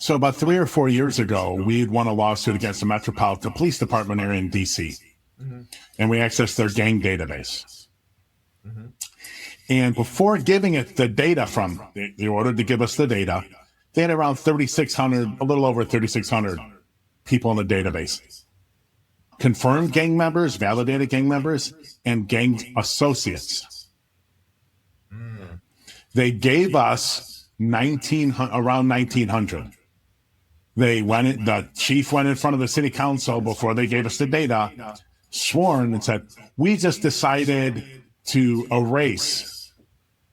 So about 3 or 4 years ago, we had won a lawsuit against the Metropolitan Police Department here in DC. Mm-hmm. And we accessed their gang database. Mm-hmm. And before giving it the data from, they ordered to give us the data, they had around 3,600, a little over 3,600 people in the database. Confirmed gang members, validated gang members, and gang associates. Mm. They gave us around 1,900. The chief went in front of the city council before they gave us the data, sworn and said, we just decided to erase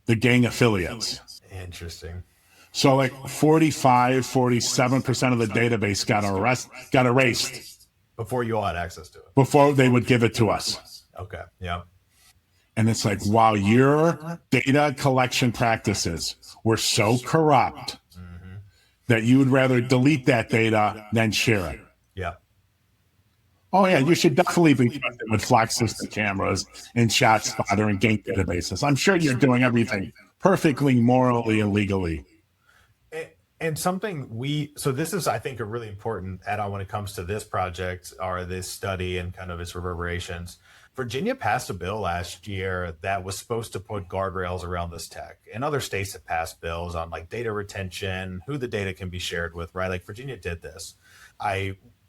the gang affiliates. Interesting. So like 47% of the database got erased. Before you all had access to it. Before they would give it to us. Okay, yeah. And it's like, wow, your data collection practices were so corrupt that you would rather delete that data than share it. Yeah. Oh, yeah, you should definitely be trusted with flock system cameras and ShotSpotter and gang databases. I'm sure you're doing everything perfectly morally and legally. And something so this is, I think, a really important add-on when it comes to this project or this study and kind of its reverberations. Virginia passed a bill last year that was supposed to put guardrails around this tech. And other states have passed bills on like data retention, who the data can be shared with, right? Like Virginia did this.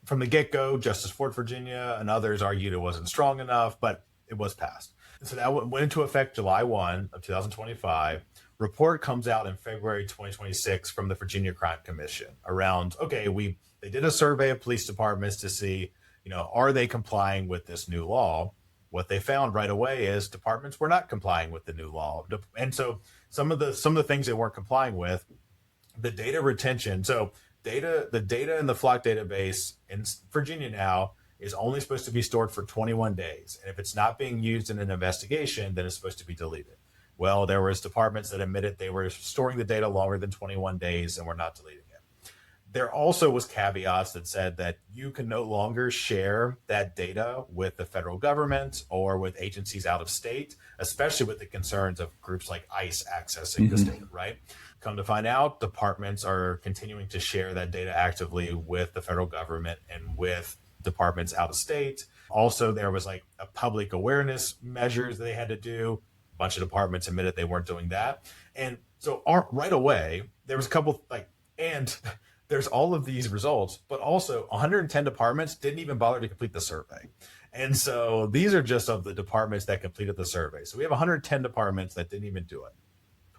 From the get-go, Justice Ford, Virginia, and others argued it wasn't strong enough, but it was passed. So that went into effect July 1 of 2025. Report comes out in February 2026 from the Virginia Crime Commission around, they did a survey of police departments to see, are they complying with this new law? What they found right away is departments were not complying with the new law. And so some of the things they weren't complying with, the data retention. So the data in the flock database in Virginia now is only supposed to be stored for 21 days. And if it's not being used in an investigation, then it's supposed to be deleted. Well, there was departments that admitted they were storing the data longer than 21 days and were not deleting it. There also was caveats that said that you can no longer share that data with the federal government or with agencies out of state, especially with the concerns of groups like ICE accessing this data, right? Come to find out, departments are continuing to share that data actively with the federal government and with departments out of state. Also, there was like a public awareness measures they had to do. A bunch of departments admitted they weren't doing that. And so right away, there was a couple there's all of these results, but also 110 departments didn't even bother to complete the survey. And so these are just of the departments that completed the survey. So we have 110 departments that didn't even do it.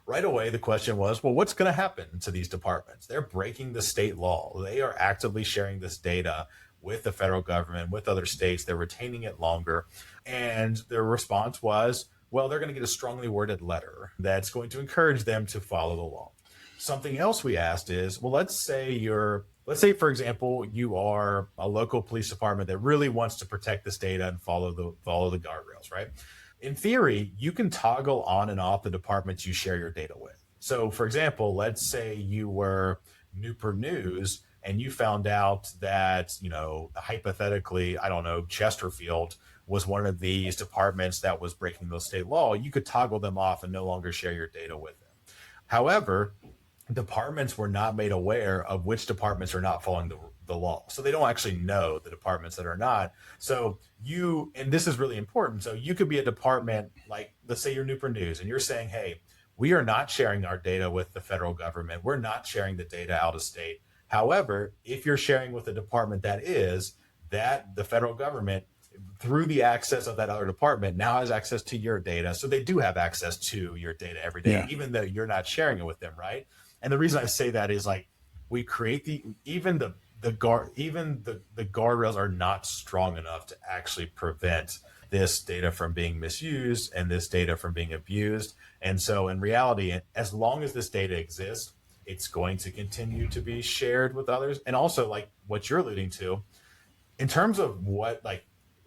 Right away, the question was, well, what's going to happen to these departments? They're breaking the state law. They are actively sharing this data with the federal government, with other states. They're retaining it longer. And their response was, well, they're going to get a strongly worded letter that's going to encourage them to follow the law. Something else we asked is, well, let's say, for example, you are a local police department that really wants to protect this data and follow the guardrails, right? In theory, you can toggle on and off the departments you share your data with. So, for example, let's say you were Newport News and you found out that, hypothetically, Chesterfield was one of these departments that was breaking the state law. You could toggle them off and no longer share your data with them. However, departments were not made aware of which departments are not following the law. So they don't actually know the departments that are not. So and this is really important. So you could be a department, like, let's say you're Newport News and you're saying, hey, we are not sharing our data with the federal government. We're not sharing the data out of state. However, if you're sharing with a department that the federal government, through the access of that other department, now has access to your data. So they do have access to your data every day, even though you're not sharing it with them, right? And the reason I say that is, like, we create the guardrails are not strong enough to actually prevent this data from being misused and this data from being abused. And so in reality, as long as this data exists, it's going to continue to be shared with others. And also, like what you're alluding to, in terms of what, like,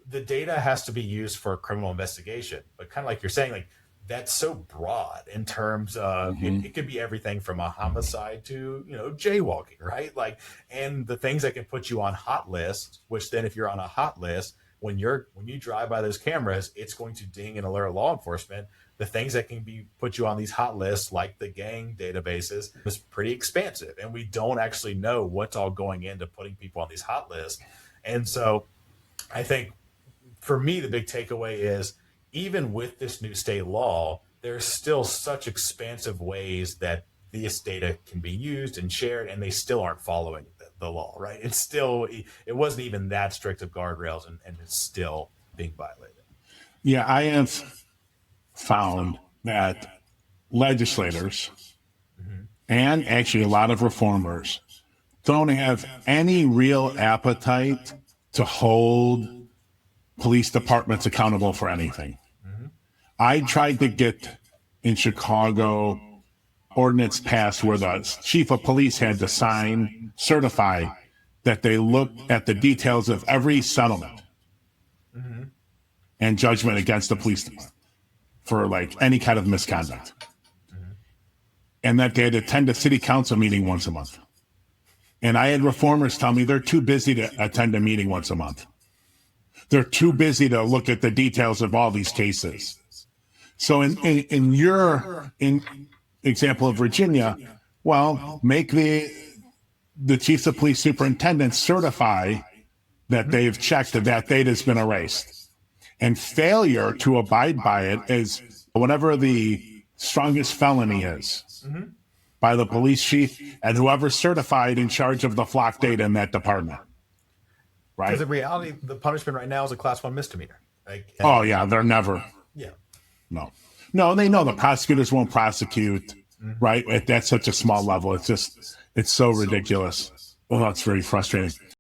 the data has to be used for a criminal investigation, but kind of like you're saying, like, that's so broad in terms of it could be everything from a homicide to, jaywalking, right? Like, and the things that can put you on hot lists, which then if you're on a hot list, when you drive by those cameras, it's going to ding and alert law enforcement. the things that can be put you on these hot lists, like the gang databases, is pretty expansive. And we don't actually know what's all going into putting people on these hot lists. And so I think for me, the big takeaway is even with this new state law, there's still such expansive ways that this data can be used and shared, and they still aren't following the law, right? It wasn't even that strict of guardrails, and it's still being violated. Yeah, I have found that legislators and actually a lot of reformers don't have any real appetite to hold police departments accountable for anything. I tried to get in Chicago ordinance passed where the chief of police had to certify that they looked at the details of every settlement and judgment against the police department for like any kind of misconduct. And that they had to attend a city council meeting once a month. And I had reformers tell me they're too busy to attend a meeting once a month. They're too busy to look at the details of all these cases. So in your example of Virginia, well, make the chiefs of police superintendents certify that they've checked that data has been erased. And failure to abide by it is whatever the strongest felony is by the police chief and whoever's certified in charge of the flock data in that department. Right? Because in reality, the punishment right now is a class 1 misdemeanor. Oh, yeah, they're never. Yeah. No, they know the prosecutors won't prosecute, right? At such a small level. It's so ridiculous. Well, that's very frustrating.